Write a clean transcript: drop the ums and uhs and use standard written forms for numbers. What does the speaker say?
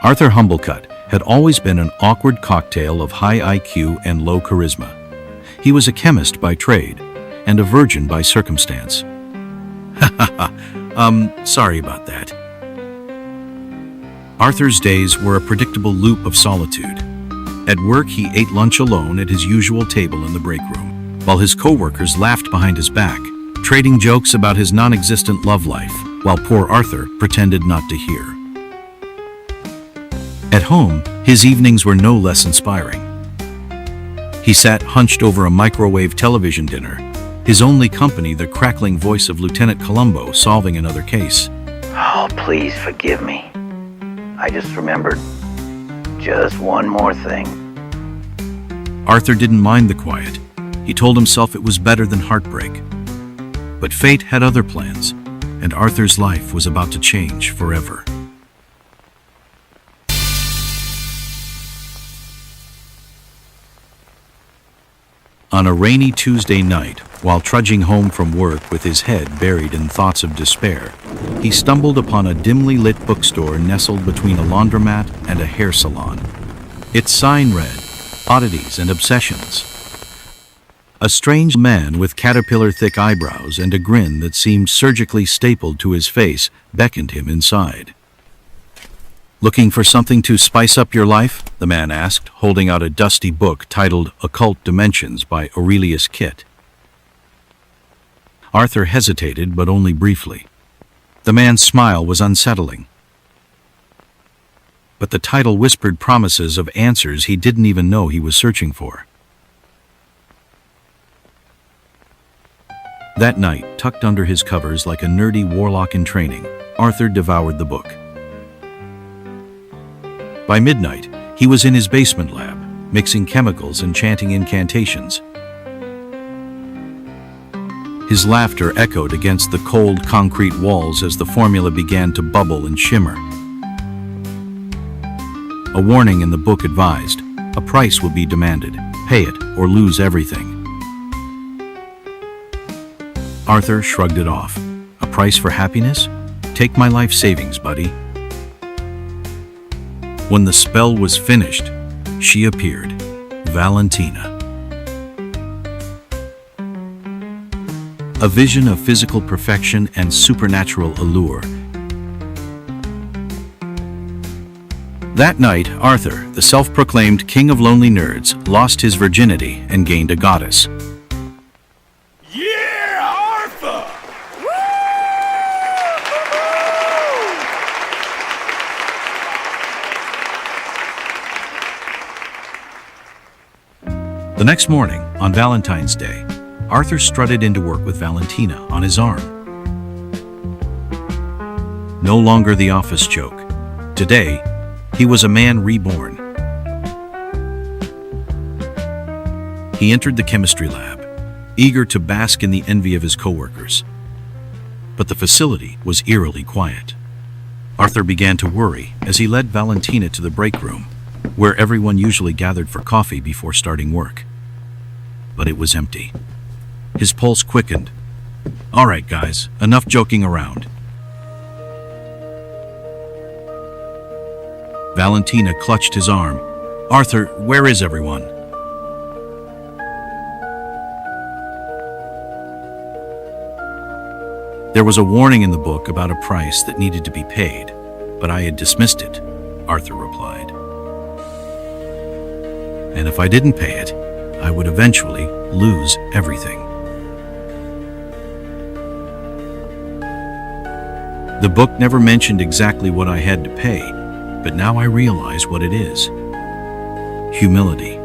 Arthur Humblecut had always been an awkward cocktail of high IQ and low charisma. He was a chemist by trade and a virgin by circumstance. Sorry about that. Arthur's days were a predictable loop of solitude. At work, he ate lunch alone at his usual table in the break room, while his co-workers laughed behind his back, trading jokes about his non-existent love life, while poor Arthur pretended not to hear. At home, his evenings were no less inspiring. He sat hunched over a microwave television dinner, his only company the crackling voice of Lieutenant Columbo solving another case. Oh, please forgive me. I just remembered just one more thing. Arthur didn't mind the quiet. He told himself it was better than heartbreak. But fate had other plans, and Arthur's life was about to change forever. On a rainy Tuesday night, while trudging home from work with his head buried in thoughts of despair, he stumbled upon a dimly lit bookstore nestled between a laundromat and a hair salon. Its sign read, "Oddities and Obsessions." A strange man with caterpillar-thick eyebrows and a grin that seemed surgically stapled to his face beckoned him inside. "Looking for something to spice up your life?" the man asked, holding out a dusty book titled Occult Dimensions by Aurelius Kitt. Arthur hesitated, but only briefly. The man's smile was unsettling. But the title whispered promises of answers he didn't even know he was searching for. That night, tucked under his covers like a nerdy warlock in training, Arthur devoured the book. By midnight, he was in his basement lab, mixing chemicals and chanting incantations. His laughter echoed against the cold concrete walls as the formula began to bubble and shimmer. A warning in the book advised, a price will be demanded. Pay it or lose everything. Arthur shrugged it off. A price for happiness? Take my life savings, buddy. When the spell was finished, she appeared, Valentina. A vision of physical perfection and supernatural allure. That night, Arthur, the self-proclaimed king of lonely nerds, lost his virginity and gained a goddess. Yeah, Arthur! The next morning, on Valentine's Day, Arthur strutted into work with Valentina on his arm. No longer the office joke. Today, he was a man reborn. He entered the chemistry lab, eager to bask in the envy of his coworkers. But the facility was eerily quiet. Arthur began to worry as he led Valentina to the break room, where everyone usually gathered for coffee before starting work. But it was empty. His pulse quickened. "All right, guys, enough joking around." Valentina clutched his arm. "Arthur, where is everyone?" There was a warning in the book about a price that needed to be paid, but I had dismissed it, Arthur replied. And if I didn't pay it, I would eventually lose everything. The book never mentioned exactly what I had to pay, but now I realize what it is. Humility.